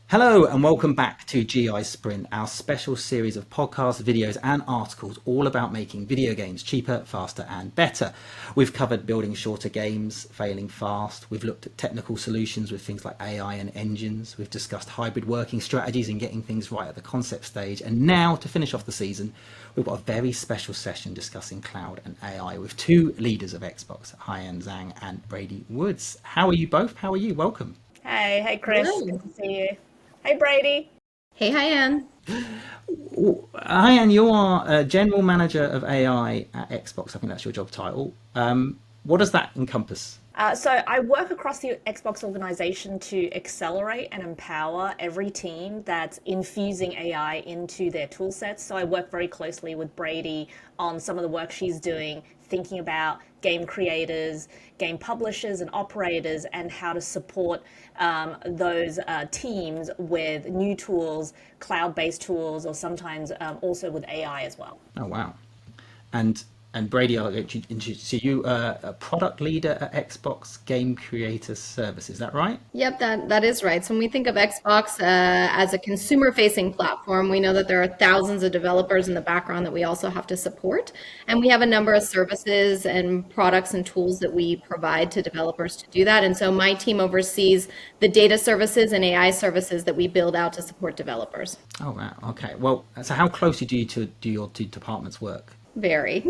Hello and welcome back to GI Sprint, our special series of podcasts, videos and articles all about making video games cheaper, faster and better. We've covered building shorter games, failing fast. We've looked at technical solutions with things like AI and engines. We've discussed hybrid working strategies and getting things right at the concept stage. And now, to finish off the season, we've got a very special session discussing cloud and AI with two leaders of Xbox, Haiyan Zhang and Brady Woods. How are you both? How are you? Welcome. Hey Chris, Hello. good to see you. Hey Brady. Hey, Haiyan. Haiyan, you are a general manager of AI at Xbox. I think that's your job title. What does that encompass? So I work across the Xbox organization to accelerate and empower every team that's infusing AI into their tool sets. So I work very closely with Brady on some of the work she's doing, thinking about game creators, game publishers, and operators, and how to support those teams with new tools, cloud-based tools, or sometimes also with AI as well. Oh, wow. And Brady, I'll introduce you, a product leader at Xbox Game Creator Service. Is that right? Yep, that is right. So when we think of Xbox as a consumer-facing platform, we know that there are thousands of developers in the background that we also have to support. And we have a number of services and products and tools that we provide to developers to do that. And so my team oversees the data services and AI services that we build out to support developers. Oh, wow. Okay. Well, so how closely do your two departments work? Very.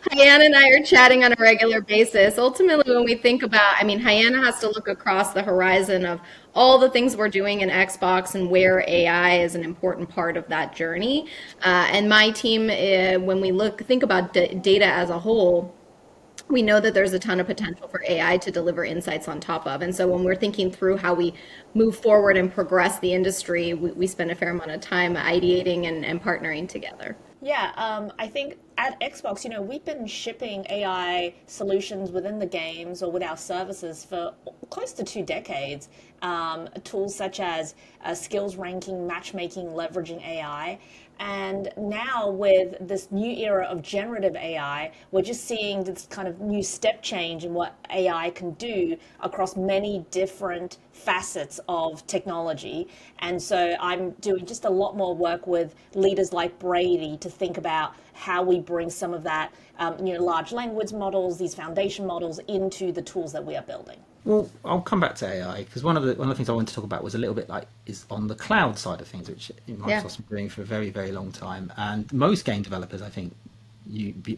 Hyanna and I are chatting on a regular basis. Ultimately, when we think about, Hyanna has to look across the horizon of all the things we're doing in Xbox and where AI is an important part of that journey. And my team, when we think about data as a whole, we know that there's a ton of potential for AI to deliver insights on top of. And so when we're thinking through how we move forward and progress the industry, we spend a fair amount of time ideating and partnering together. Yeah, I think at Xbox, we've been shipping AI solutions within the games or with our services for close to 2 decades. Tools such as skills ranking, matchmaking, leveraging AI. And now with this new era of generative AI, we're just seeing this kind of new step change in what AI can do across many different facets of technology. And so I'm doing just a lot more work with leaders like Brady to think about how we bring some of that, large language models, these foundation models into the tools that we are building. Well, I'll come back to AI because one of the things I wanted to talk about was a little bit like is on the cloud side of things, which Yeah. Microsoft's been doing for a very, very long time. And most game developers, I think,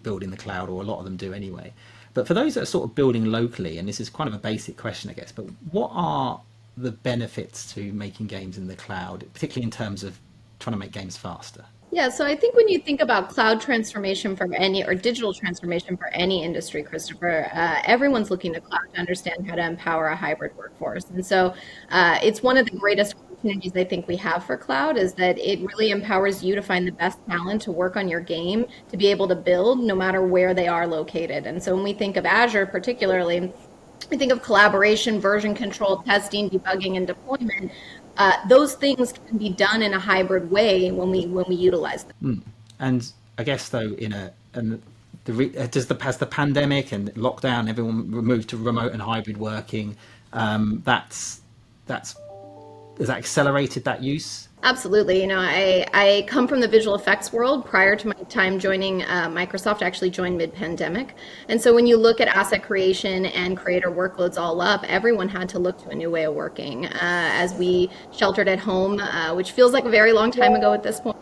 build in the cloud, or a lot of them do anyway. But for those that are sort of building locally, and this is kind of a basic question, I guess, but what are the benefits to making games in the cloud, particularly in terms of trying to make games faster? Yeah, so I think when you think about cloud transformation for any or digital transformation for any industry, Christopher, everyone's looking to cloud to understand how to empower a hybrid workforce. And so it's one of the greatest opportunities I think we have for cloud is that it really empowers you to find the best talent to work on your game, to be able to build no matter where they are located. And so when we think of Azure particularly, we think of collaboration, version control, testing, debugging, and deployment. Those things can be done in a hybrid way when we utilize them. And I guess though, has the pandemic and lockdown, everyone moved to remote and hybrid working. That's has that accelerated that use? Absolutely. I come from the visual effects world. Prior to my time joining Microsoft, I actually joined mid-pandemic. And so when you look at asset creation and creator workloads all up, everyone had to look to a new way of working as we sheltered at home, which feels like a very long time ago at this point.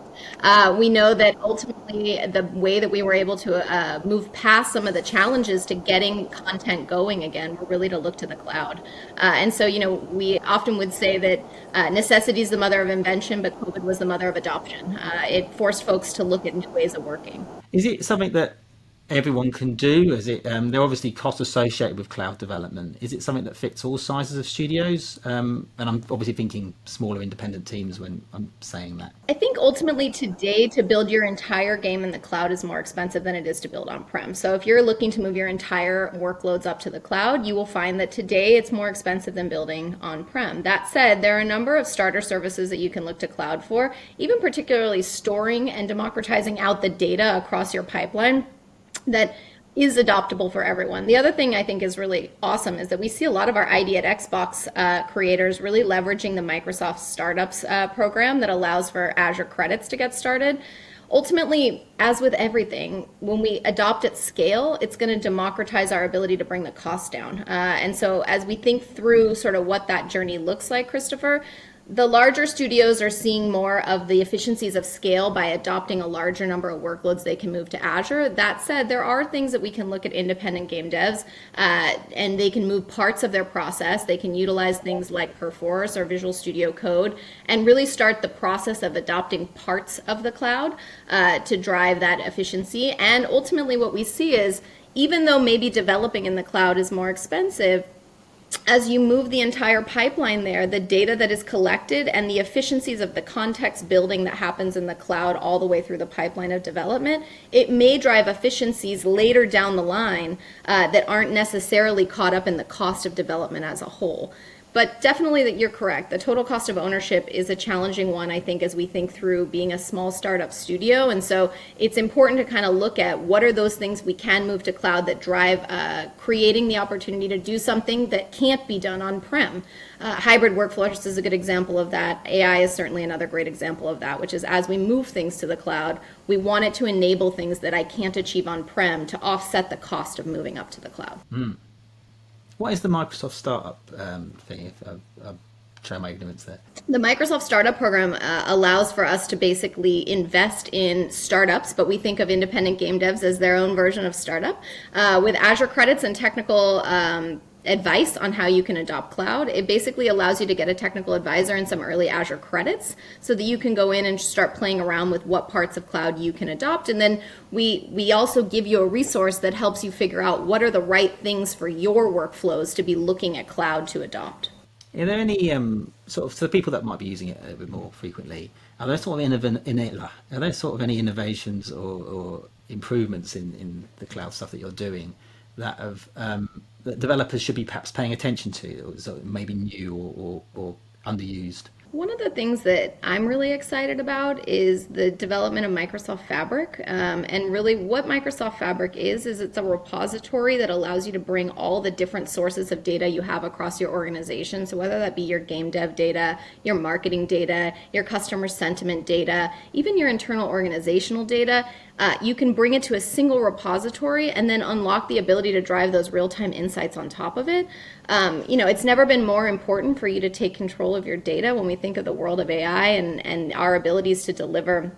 We know that ultimately the way that we were able to move past some of the challenges to getting content going again were really to look to the cloud. And so, we often would say that necessity is the mother of invention, but COVID was the mother of adoption. It forced folks to look at new ways of working. Is it something that everyone can do? Is it there are obviously costs associated with cloud development? Is it something that fits all sizes of studios? And I'm obviously thinking smaller independent teams when I'm saying that. I think ultimately today to build your entire game in the cloud is more expensive than it is to build on-prem. So if you're looking to move your entire workloads up to the cloud, you will find that today it's more expensive than building on-prem. That said, there are a number of starter services that you can look to cloud for, even particularly storing and democratizing out the data across your pipeline that is adoptable for everyone. The other thing I think is really awesome is that we see a lot of our ID at Xbox creators really leveraging the Microsoft Startups program that allows for Azure credits to get started. Ultimately, as with everything, when we adopt at scale, it's going to democratize our ability to bring the cost down. And so as we think through sort of what that journey looks like, Christopher, the larger studios are seeing more of the efficiencies of scale by adopting a larger number of workloads they can move to Azure. That said, there are things that we can look at independent game devs, and they can move parts of their process. They can utilize things like Perforce or Visual Studio Code and really start the process of adopting parts of the cloud to drive that efficiency. And ultimately what we see is, even though maybe developing in the cloud is more expensive, as you move the entire pipeline there, the data that is collected and the efficiencies of the context building that happens in the cloud all the way through the pipeline of development, it may drive efficiencies later down the line that aren't necessarily caught up in the cost of development as a whole. But definitely that you're correct. The total cost of ownership is a challenging one, I think, as we think through being a small startup studio. And so it's important to kind of look at what are those things we can move to cloud that drive creating the opportunity to do something that can't be done on-prem. Hybrid workflows is a good example of that. AI is certainly another great example of that, which is as we move things to the cloud, we want it to enable things that I can't achieve on-prem to offset the cost of moving up to the cloud. What is the Microsoft startup thing? If I'll show my ignorance there. The Microsoft Startup Program allows for us to basically invest in startups, but we think of independent game devs as their own version of startup. With Azure credits and technical advice on how you can adopt cloud, it basically allows you to get a technical advisor and some early Azure credits so that you can go in and start playing around with what parts of cloud you can adopt. And then we also give you a resource that helps you figure out what are the right things for your workflows to be looking at cloud to adopt. Are there any sort of, so the people that might be using it a bit more frequently, are there sort of are there sort of any innovations or improvements in the cloud stuff that you're doing that have that developers should be perhaps paying attention to, or sort of maybe new or underused? One of the things that I'm really excited about is the development of Microsoft Fabric. And really what Microsoft Fabric is it's a repository that allows you to bring all the different sources of data you have across your organization. So whether that be your game dev data, your marketing data, your customer sentiment data, even your internal organizational data, you can bring it to a single repository and then unlock the ability to drive those real-time insights on top of it. It's never been more important for you to take control of your data when we think of the world of AI and our abilities to deliver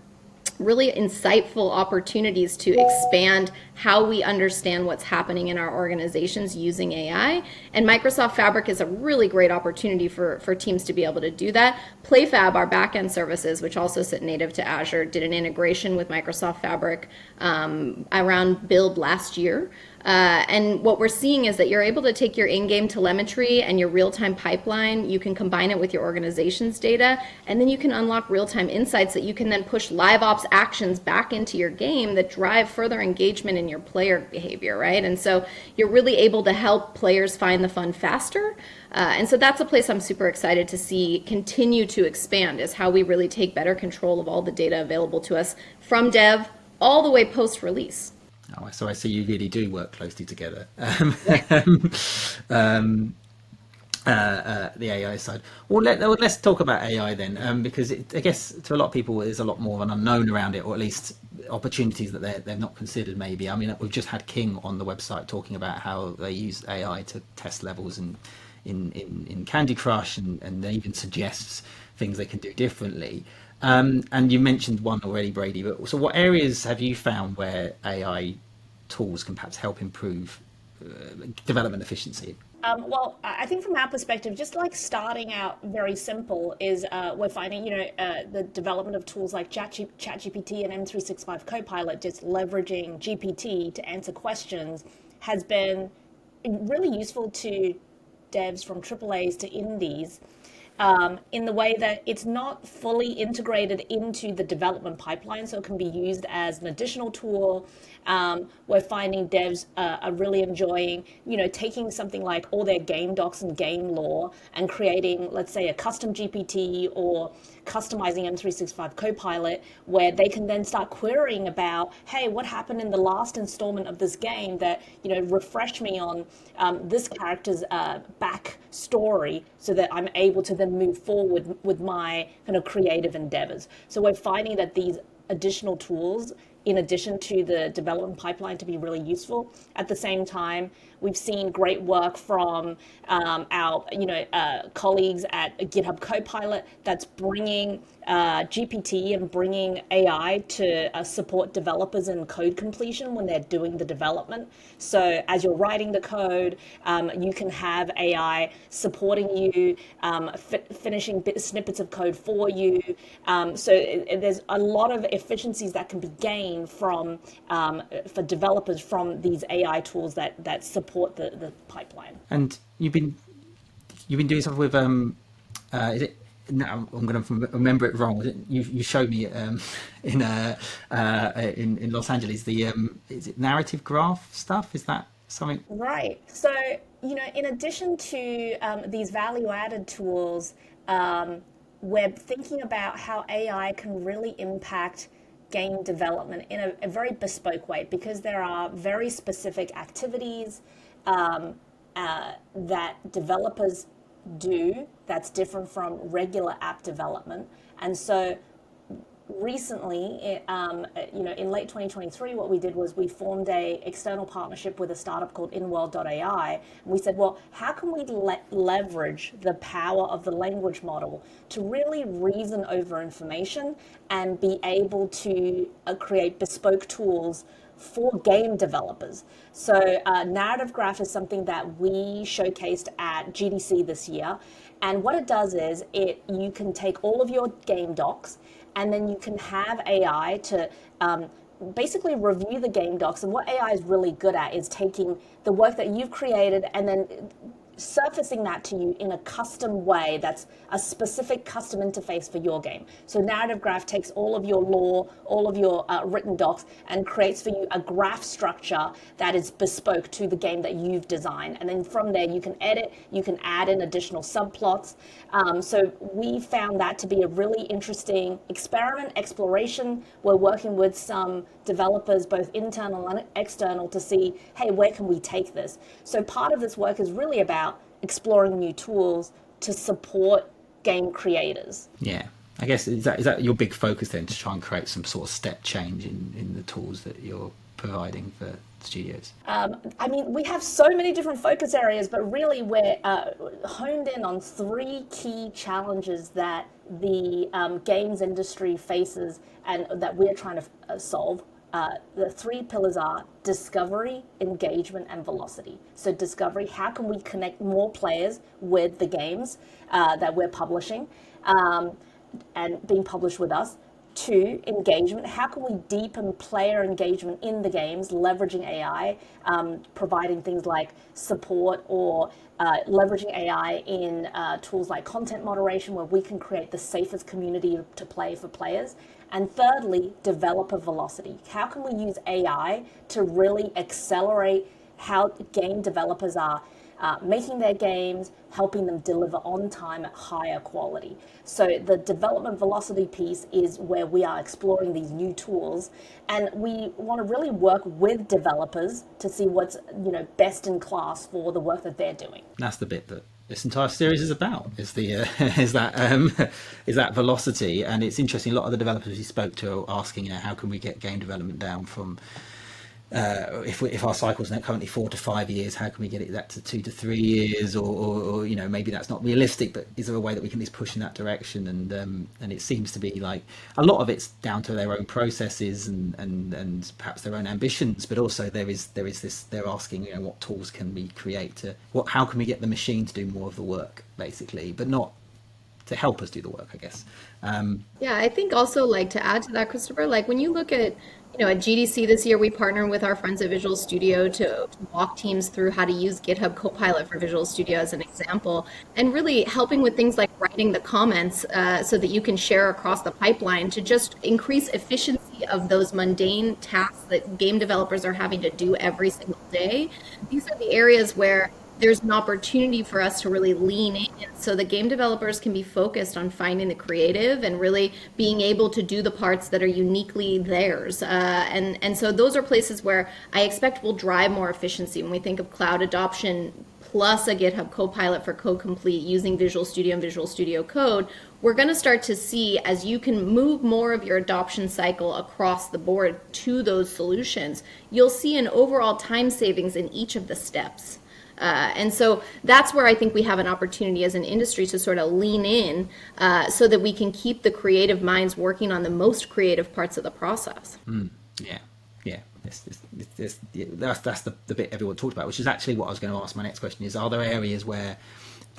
really insightful opportunities to expand how we understand what's happening in our organizations using AI. And Microsoft Fabric is a really great opportunity for teams to be able to do that. PlayFab, our backend services, which also sit native to Azure, did an integration with Microsoft Fabric around Build last year. And what we're seeing is that you're able to take your in-game telemetry and your real-time pipeline, you can combine it with your organization's data, and then you can unlock real-time insights that you can then push live ops actions back into your game that drive further engagement in your player behavior, right? And so you're really able to help players find the fun faster. And so that's a place I'm super excited to see continue to expand, is how we really take better control of all the data available to us from dev all the way post-release. Oh, so I see you really do work closely together. The AI side. Well, let's talk about AI then, because I guess to a lot of people there's a lot more of an unknown around it, or at least opportunities that they've not considered maybe. I mean, we've just had King on the website talking about how they use AI to test levels in Candy Crush, and they even suggests things they can do differently. And you mentioned one already, Brady, but so what areas have you found where AI tools can perhaps help improve development efficiency? Well, I think from our perspective, just like starting out very simple is we're finding, the development of tools like ChatGPT and M365 Copilot, just leveraging GPT to answer questions, has been really useful to devs from AAAs to indies. in the way that it's not fully integrated into the development pipeline, so it can be used as an additional tool. We're finding devs are really enjoying, taking something like all their game docs and game lore and creating, let's say, a custom GPT or customizing M365 Copilot, where they can then start querying about, hey, what happened in the last installment of this game that, refresh me on this character's back story so that I'm able to then move forward with my kind of creative endeavors. So we're finding that these additional tools, in addition to the development pipeline, to be really useful. At the same time, we've seen great work from our colleagues at GitHub Copilot that's bringing GPT and bringing AI to support developers in code completion when they're doing the development. So as you're writing the code, you can have AI supporting you, finishing snippets of code for you. There's a lot of efficiencies that can be gained from for developers from these AI tools that support the pipeline. And you've been doing stuff with is it, now I'm going to remember it wrong. You showed me in Los Angeles the is it narrative graph stuff? Is that something? Right. So, in addition to these value-added tools, we're thinking about how AI can really impact game development in a very bespoke way, because there are very specific activities that developers do that's different from regular app development. And so recently, in late 2023, what we did was we formed a external partnership with a startup called InWorld.ai. We said, well, how can we leverage the power of the language model to really reason over information and be able to create bespoke tools for game developers? So narrative graph is something that we showcased at GDC this year. And what it does is you can take all of your game docs, and then you can have AI to basically review the game docs. And what AI is really good at is taking the work that you've created and then surfacing that to you in a custom way that's a specific custom interface for your game. So narrative graph takes all of your lore, all of your written docs, and creates for you a graph structure that is bespoke to the game that you've designed. And then from there you can edit, you can add in additional subplots. So we found that to be a really interesting experiment, exploration. We're working with some developers, both internal and external, to see, hey, where can we take this? So part of this work is really about exploring new tools to support game creators. Yeah, I guess is that your big focus then, to try and create some sort of step change in the tools that you're providing for studios? I mean, we have so many different focus areas, but really we're honed in on three key challenges that the games industry faces and that we're trying to solve. The three pillars are discovery, engagement, and velocity. So discovery, how can we connect more players with the games that we're publishing and being published with us? Two, engagement, how can we deepen player engagement in the games, leveraging AI, providing things like support or leveraging AI in tools like content moderation, where we can create the safest community to play for players. And thirdly, developer velocity. How can we use AI to really accelerate how game developers are making their games, helping them deliver on time at higher quality? So the development velocity piece is where we are exploring these new tools, and we want to really work with developers to see what's best in class for the work that they're doing. That's the bit that this entire series is about, is the is that velocity. And it's interesting, a lot of the developers we spoke to are asking, how can we get game development down from if our cycle's now currently 4 to 5 years, how can we get that to 2 to 3 years, or maybe that's not realistic, but is there a way that we can at least push in that direction? And it seems to be like a lot of it's down to their own processes and perhaps their own ambitions, but also there is this, they're asking, what tools can we create how can we get the machine to do more of the work, basically, but not to help us do the work, I guess. Yeah, I think also like to add to that, Christopher, like when you look at, at GDC this year, we partnered with our friends at Visual Studio to walk teams through how to use GitHub Copilot for Visual Studio as an example, and really helping with things like writing the comments so that you can share across the pipeline to just increase efficiency of those mundane tasks that game developers are having to do every single day. These are the areas where there's an opportunity for us to really lean in so the game developers can be focused on finding the creative and really being able to do the parts that are uniquely theirs. And so those are places where I expect will drive more efficiency when we think of cloud adoption plus a GitHub Copilot for Code Complete using Visual Studio and Visual Studio Code. We're going to start to see, as you can move more of your adoption cycle across the board to those solutions, you'll see an overall time savings in each of the steps. And so that's where I think we have an opportunity as an industry to sort of lean in so that we can keep the creative minds working on the most creative parts of the process. Yeah, yeah. That's the bit everyone talked about, which is actually what I was going to ask. My next question is, are there areas where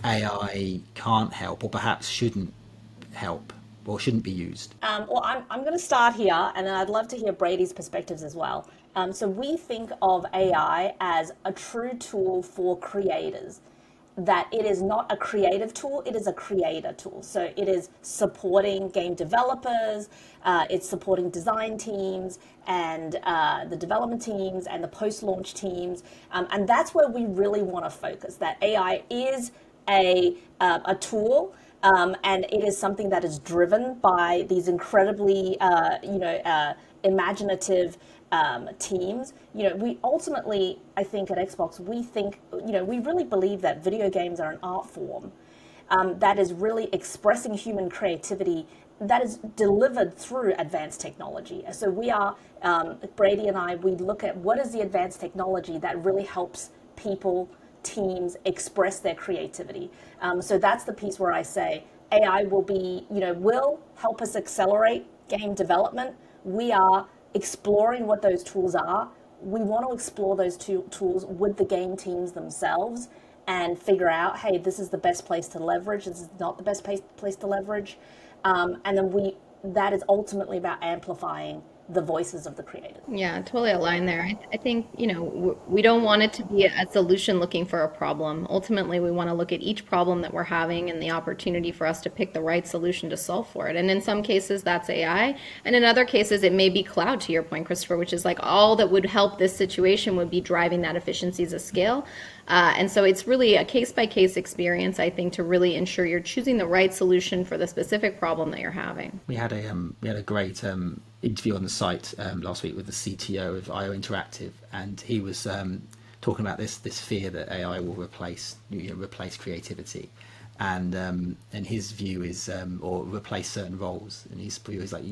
AI can't help or perhaps shouldn't help or shouldn't be used? Well, I'm going to start here, and then I'd love to hear Brady's perspectives as well. So we think of AI as a true tool for creators, that it is not a creative tool, it is a creator tool. So it is supporting game developers, it's supporting design teams and the development teams and the post-launch teams. And that's where we really want to focus, that AI is a tool. And it is something that is driven by these incredibly, imaginative teams. We ultimately, I think at Xbox, we really believe that video games are an art form that is really expressing human creativity that is delivered through advanced technology. So we are, Brady and I, we look at what is the advanced technology that really helps people, teams express their creativity. So that's the piece where I say AI will help us accelerate game development. We are exploring what those tools are. We want to explore those tools with the game teams themselves and figure out, hey, this is the best place to leverage, this is not the best place to leverage. And then that is ultimately about amplifying the voices of the creators. Yeah, totally aligned there. I think, we don't want it to be a solution looking for a problem. Ultimately, we want to look at each problem that we're having and the opportunity for us to pick the right solution to solve for it. And in some cases, that's AI. And in other cases, it may be cloud, to your point, Christopher, which is like all that would help this situation would be driving that efficiencies of scale. And so it's really a case-by-case experience, I think, to really ensure you're choosing the right solution for the specific problem that you're having. We had a great interview on the site last week with the CTO of IO Interactive, and he was talking about this fear that AI will replace creativity, and his view is or replace certain roles, and his view is like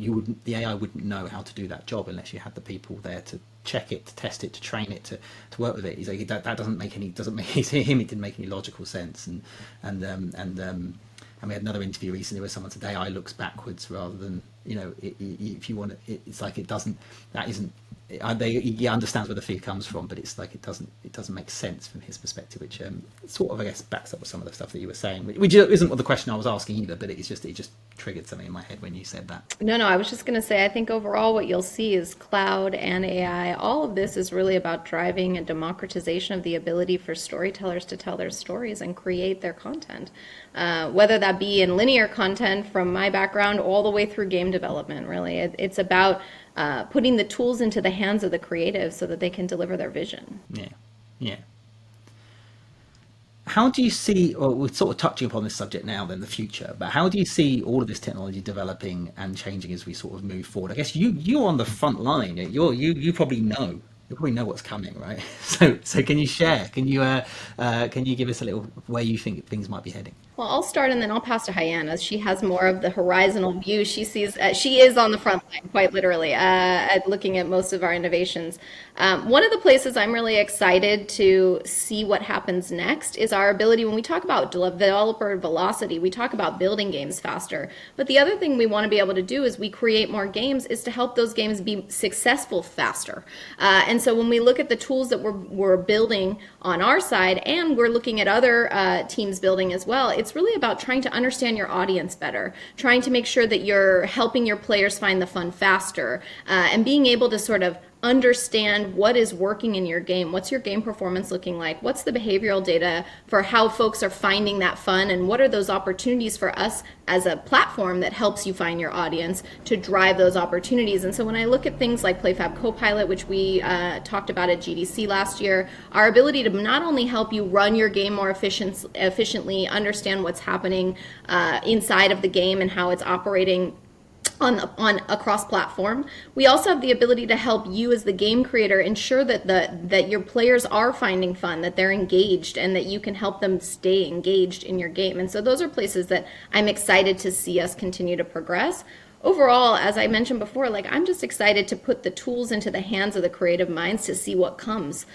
the AI wouldn't know how to do that job unless you had the people there to check it, to test it, to train it, to work with it. He's like that doesn't make any to him, it didn't make any logical sense, and we had another interview recently where someone said AI looks backwards rather than, if you want to, it's like it doesn't, that isn't, he understands where the fear comes from, but it's like it doesn't make sense from his perspective, which sort of, I guess, backs up with some of the stuff that you were saying, which isn't what the question I was asking either, but it just triggered something in my head when you said that. No, I was just going to say, I think overall what you'll see is cloud and AI, all of this is really about driving a democratization of the ability for storytellers to tell their stories and create their content, whether that be in linear content from my background all the way through game development, really. It's about putting the tools into the hands of the creative so that they can deliver their vision. Yeah. How do you see, or we're sort of touching upon this subject now, then the future, but how do you see all of this technology developing and changing as we sort of move forward? I guess you're on the front line. You probably know. You probably know what's coming, right? So can you share? Can you give us a little where you think things might be heading? Well, I'll start and then I'll pass to Haiyan as she has more of the horizontal view. She sees, she is on the front line, quite literally, at looking at most of our innovations. One of the places I'm really excited to see what happens next is our ability, when we talk about developer velocity, we talk about building games faster. But the other thing we want to be able to do as we create more games is to help those games be successful faster. And And so when we look at the tools that we're building on our side, and we're looking at other teams building as well, it's really about trying to understand your audience better, trying to make sure that you're helping your players find the fun faster, and being able to sort of understand what is working in your game. What's your game performance looking like? What's the behavioral data for how folks are finding that fun? And what are those opportunities for us as a platform that helps you find your audience to drive those opportunities? And so when I look at things like PlayFab Copilot, which we talked about at GDC last year, our ability to not only help you run your game more efficiently, understand what's happening inside of the game and how it's operating on across platform. We also have the ability to help you as the game creator ensure that that your players are finding fun, that they're engaged, and that you can help them stay engaged in your game. And so those are places that I'm excited to see us continue to progress. Overall, as I mentioned before, like, I'm just excited to put the tools into the hands of the creative minds to see what comes.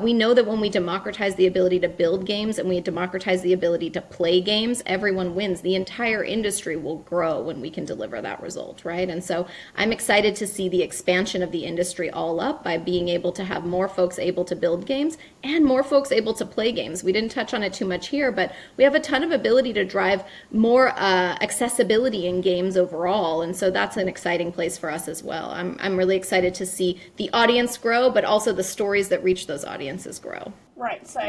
We know that when we democratize the ability to build games and we democratize the ability to play games, everyone wins. The entire industry will grow when we can deliver that result, right? And so I'm excited to see the expansion of the industry all up by being able to have more folks able to build games and more folks able to play games. We didn't touch on it too much here, but we have a ton of ability to drive more accessibility in games overall. And so that's an exciting place for us as well. I'm really excited to see the audience grow, but also the stories that reach those audiences grow. Right. So,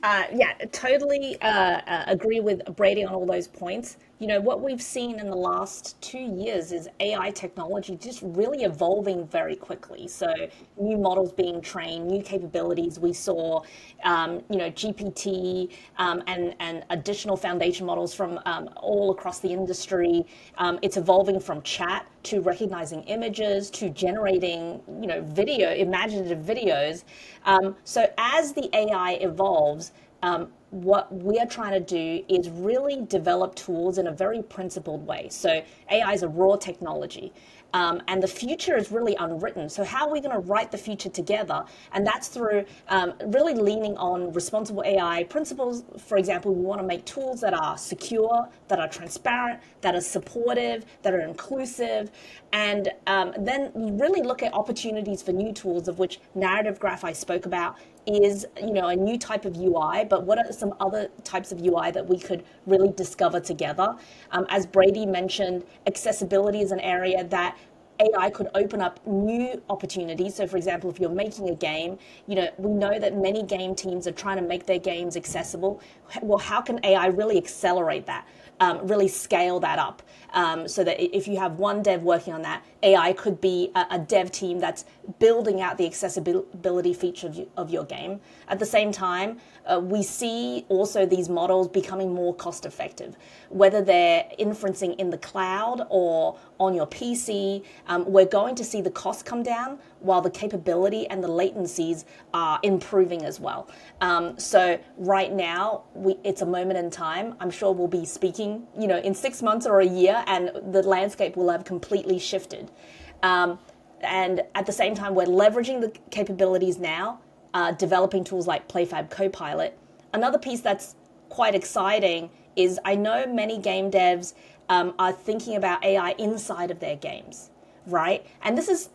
yeah, totally agree with Brady on all those points. You know, what we've seen in the last 2 years is AI technology just really evolving very quickly. So new models being trained, new capabilities. We saw, GPT and additional foundation models from all across the industry. It's evolving from chat to recognizing images to generating, imaginative videos. So as the AI evolves, what we are trying to do is really develop tools in a very principled way. So AI is a raw technology. And the future is really unwritten. So how are we going to write the future together? And that's through really leaning on responsible AI principles. For example, we want to make tools that are secure, that are transparent, that are supportive, that are inclusive, and then really look at opportunities for new tools, of which narrative graph I spoke about is, a new type of UI, but what are some other types of UI that we could really discover together? As Brady mentioned, accessibility is an area that AI could open up new opportunities. So for example, if you're making a game, we know that many game teams are trying to make their games accessible. Well, how can AI really accelerate that? Really scale that up, so that if you have one dev working on that, AI could be a dev team that's building out the accessibility feature of your game. At the same time, we see also these models becoming more cost effective, whether they're inferencing in the cloud or on your PC. We're going to see the costs come down while the capability and the latencies are improving as well. So right now, it's a moment in time. I'm sure we'll be speaking, in 6 months or a year, and the landscape will have completely shifted. And at the same time, we're leveraging the capabilities now, developing tools like PlayFab Copilot. Another piece that's quite exciting is I know many game devs are thinking about AI inside of their games, right? And this is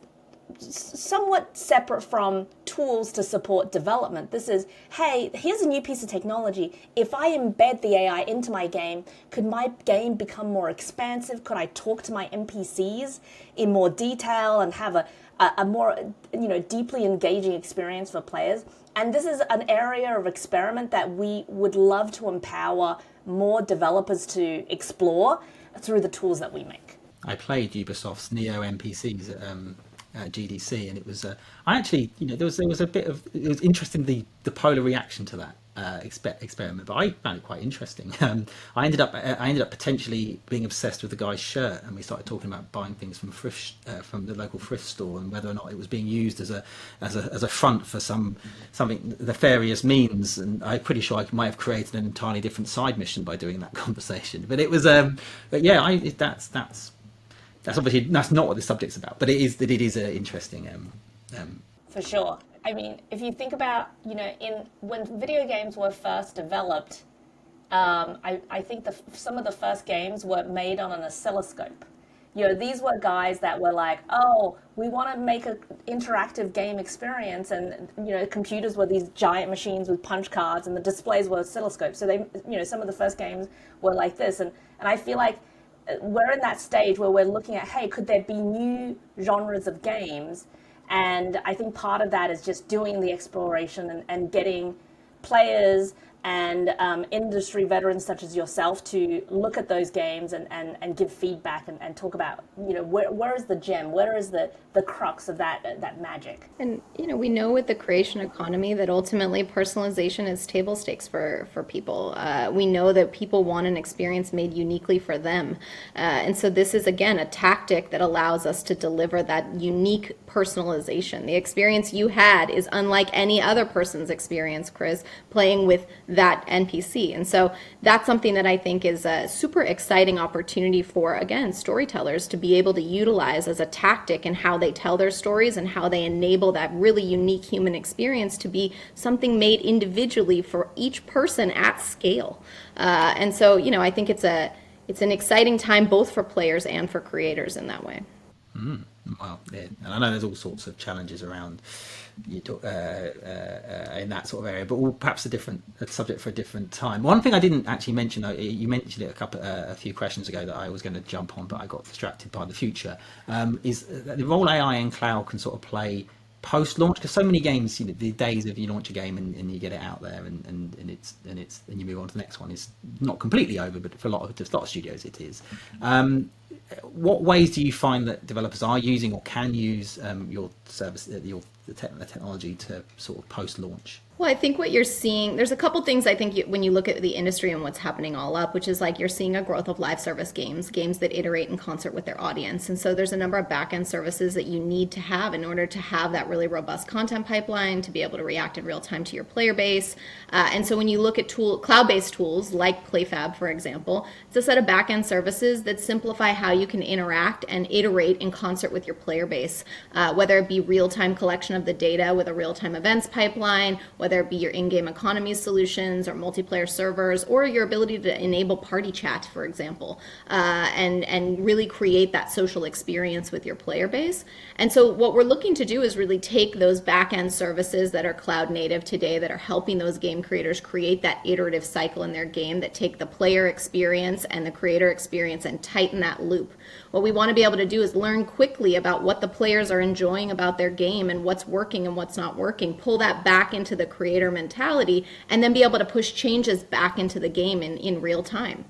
somewhat separate from tools to support development. This is, hey, here's a new piece of technology. If I embed the AI into my game, could my game become more expansive? Could I talk to my NPCs in more detail and have a more, deeply engaging experience for players? And this is an area of experiment that we would love to empower more developers to explore through the tools that we make. I played Ubisoft's Neo NPCs at GDC, and it was I actually, there was a bit of, it was interesting, the polar reaction to that experiment, but I found it quite interesting. I ended up potentially being obsessed with the guy's shirt, and we started talking about buying things from from the local thrift store, and whether or not it was being used as a front for something nefarious means. And I'm pretty sure I might have created an entirely different side mission by doing that conversation. But it was but yeah, that's obviously, that's not what the subject's about, but it is interesting. For sure. I mean, if you think about, when video games were first developed, I think some of the first games were made on an oscilloscope. these were guys that were like, oh, we want to make an interactive game experience, and computers were these giant machines with punch cards, and the displays were oscilloscopes. So they, some of the first games were like this, and I feel like we're in that stage where we're looking at, hey, could there be new genres of games? And I think part of that is just doing the exploration and getting players and industry veterans such as yourself to look at those games and give feedback and talk about, where is the gem, where is the crux of that magic. And we know with the creation economy that ultimately personalization is table stakes for people. We know that people want an experience made uniquely for them, and so this is again a tactic that allows us to deliver that unique personalization. The experience you had is unlike any other person's experience, Chris, playing with that NPC. And so that's something that I think is a super exciting opportunity for, again, storytellers to be able to utilize as a tactic in how they tell their stories and how they enable that really unique human experience to be something made individually for each person at scale. And so, I think it's an exciting time both for players and for creators in that way. Well, yeah. And I know there's all sorts of challenges around in that sort of area, but perhaps a subject for a different time. One thing I didn't actually mention, though, you mentioned it a few questions ago that I was going to jump on, but I got distracted by the future, is the role AI and cloud can sort of play post-launch, because so many games, the days of you launch a game and you get it out there and you move on to the next one is not completely over, but for a lot of studios it is. What ways do you find that developers are using or can use your service, the technology to sort of post-launch? Well, I think what you're seeing, there's a couple things I think when you look at the industry and what's happening all up, which is like you're seeing a growth of live service games that iterate in concert with their audience. And so there's a number of back-end services that you need to have in order to have that really robust content pipeline, to be able to react in real time to your player base. And so when you look at cloud-based tools like PlayFab, for example, it's a set of back-end services that simplify how you can interact and iterate in concert with your player base, whether it be real-time collection of the data with a real-time events pipeline, whether it be your in-game economy solutions or multiplayer servers, or your ability to enable party chat, for example, and really create that social experience with your player base. And so what we're looking to do is really take those back-end services that are cloud native today that are helping those game creators create that iterative cycle in their game that take the player experience and the creator experience and tighten that loop. What we want to be able to do is learn quickly about what the players are enjoying about their game and what's working and what's not working, pull that back into the creator mentality, and then be able to push changes back into the game in real time.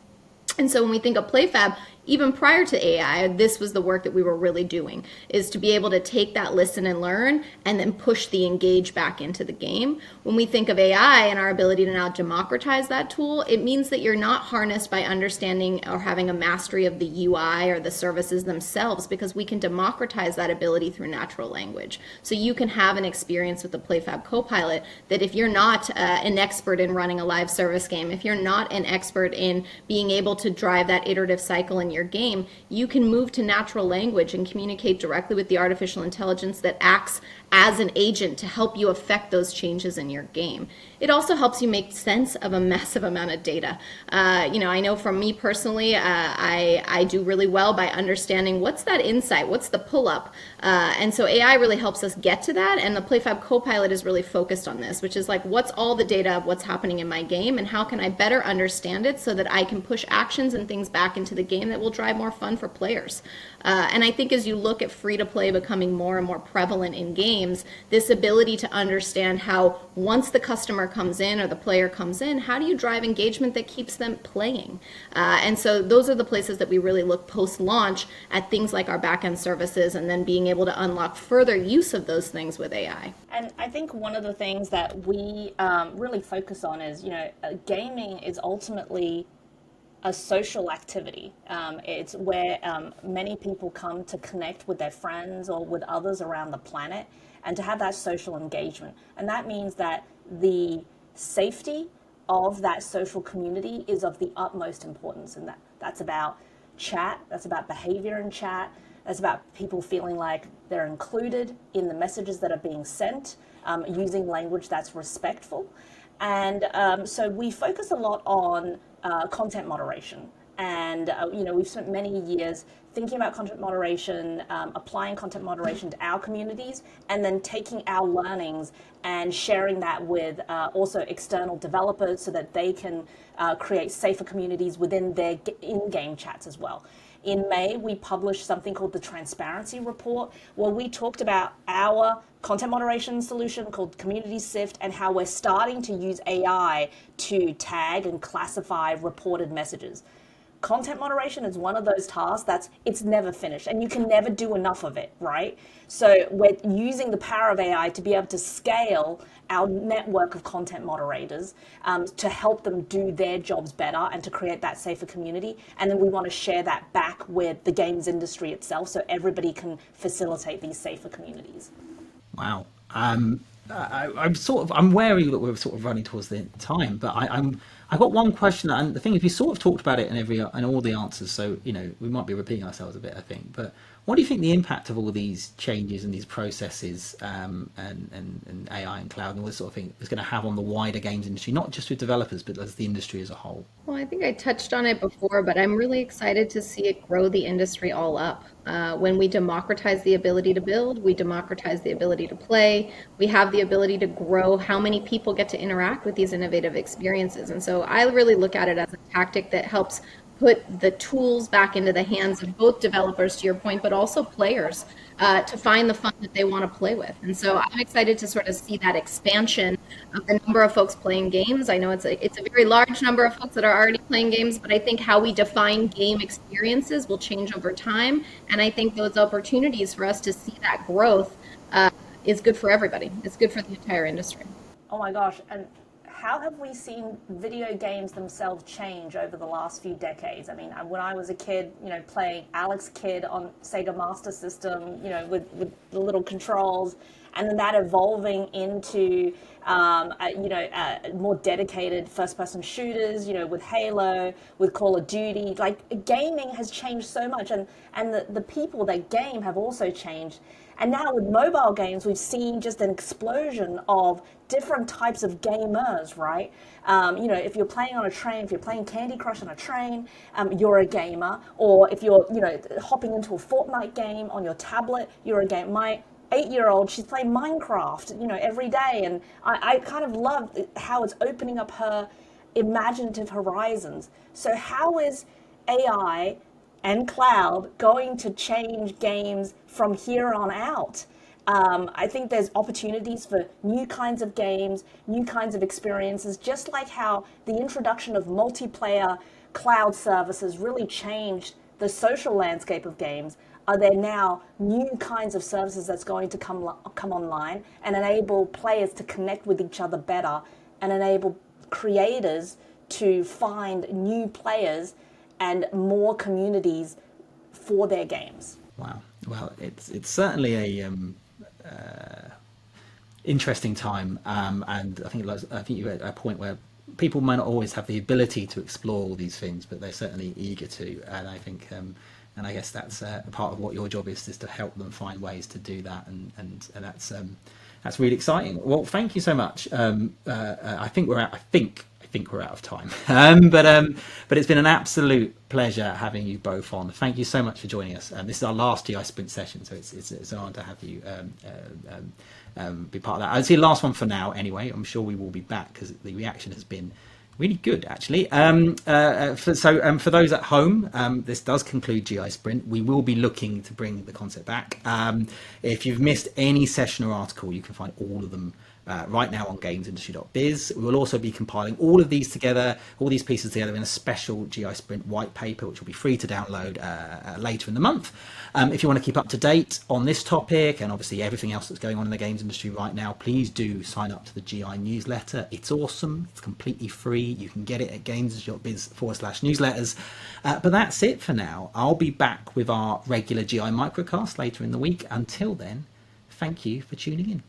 And so when we think of PlayFab, even prior to AI, this was the work that we were really doing, is to be able to take that listen and learn and then push the engage back into the game. When we think of AI and our ability to now democratize that tool, it means that you're not harnessed by understanding or having a mastery of the UI or the services themselves, because we can democratize that ability through natural language. So you can have an experience with the PlayFab Copilot that if you're not an expert in running a live service game, if you're not an expert in being able to drive that iterative cycle in your game, you can move to natural language and communicate directly with the artificial intelligence that acts as an agent to help you affect those changes in your game. It also helps you make sense of a massive amount of data. I know for me personally, I do really well by understanding what's that insight, what's the pull-up. And so AI really helps us get to that, and the PlayFab Copilot is really focused on this, which is like, what's all the data of what's happening in my game, and how can I better understand it so that I can push actions and things back into the game that will drive more fun for players. And I think as you look at free-to-play becoming more and more prevalent in games, this ability to understand how once the customer comes in or the player comes in, how do you drive engagement that keeps them playing? And so those are the places that we really look post-launch at things like our back-end services, and then being able to unlock further use of those things with AI. And I think one of the things that we really focus on is, gaming is ultimately a social activity. It's where many people come to connect with their friends or with others around the planet, and to have that social engagement. And that means that the safety of that social community is of the utmost importance. And that's about chat, that's about behavior in chat, that's about people feeling like they're included in the messages that are being sent, using language that's respectful. And so we focus a lot on content moderation. And we've spent many years thinking about content moderation, applying content moderation to our communities, and then taking our learnings and sharing that with also external developers so that they can create safer communities within their in-game chats as well. In May, we published something called the Transparency Report, where we talked about our content moderation solution called Community Sift and how we're starting to use AI to tag and classify reported messages. Content moderation is one of those tasks it's never finished and you can never do enough of it, right? So we're using the power of AI to be able to scale our network of content moderators to help them do their jobs better and to create that safer community. And then we want to share that back with the games industry itself so everybody can facilitate these safer communities. Wow. I'm wary that we're sort of running towards the time, but I've got one question, and the thing is, we sort of talked about it in all the answers, so we might be repeating ourselves a bit, I think. But what do you think the impact of all these changes and these processes and AI and cloud and all this sort of thing is going to have on the wider games industry, not just with developers, but as the industry as a whole? Well, I think I touched on it before, but I'm really excited to see it grow the industry all up. When we democratize the ability to build, we democratize the ability to play, we have the ability to grow how many people get to interact with these innovative experiences. And so I really look at it as a tactic that helps put the tools back into the hands of both developers, to your point, but also players to find the fun that they want to play with. And so I'm excited to sort of see that expansion of the number of folks playing games. I know it's a very large number of folks that are already playing games, but I think how we define game experiences will change over time. And I think those opportunities for us to see that growth is good for everybody. It's good for the entire industry. Oh my gosh. And how have we seen video games themselves change over the last few decades? I mean, when I was a kid, playing Alex Kidd on Sega Master System, with the little controls, and then that evolving into, more dedicated first-person shooters, with Halo, with Call of Duty. Like, gaming has changed so much, and the people that game have also changed. And now with mobile games, we've seen just an explosion of different types of gamers, right? If you're playing on a train, if you're playing Candy Crush on a train, you're a gamer. Or if you're, hopping into a Fortnite game on your tablet, you're a gamer. My 8-year-old, she's playing Minecraft, every day. And I kind of love how it's opening up her imaginative horizons. So how is AI and cloud going to change games from here on out? I think there's opportunities for new kinds of games, new kinds of experiences, just like how the introduction of multiplayer cloud services really changed the social landscape of games. Are there now new kinds of services that's going to come online and enable players to connect with each other better and enable creators to find new players and more communities for their games? Wow. Well, it's certainly a interesting time, and I think you're at a point where people might not always have the ability to explore all these things, but they're certainly eager to. And I think, and I guess that's part of what your job is to help them find ways to do that, and that's really exciting. Well, thank you so much. I think we're out of time, but it's been an absolute pleasure having you both on. Thank you so much for joining us. This is our last GI Sprint session, so it's an honor to have you be part of that. I'd say the last one for now anyway. I'm sure we will be back because the reaction has been really good, actually. For those at home, this does conclude GI Sprint. We will be looking to bring the concept back. If you've missed any session or article, you can find all of them right now on GamesIndustry.biz. We will also be compiling all of these together, all these pieces together in a special GI Sprint white paper, which will be free to download later in the month. If you want to keep up to date on this topic and obviously everything else that's going on in the games industry right now, please do sign up to the GI newsletter. It's awesome. It's completely free. You can get it at GamesIndustry.biz/newsletters. But that's it for now. I'll be back with our regular GI microcast later in the week. Until then, thank you for tuning in.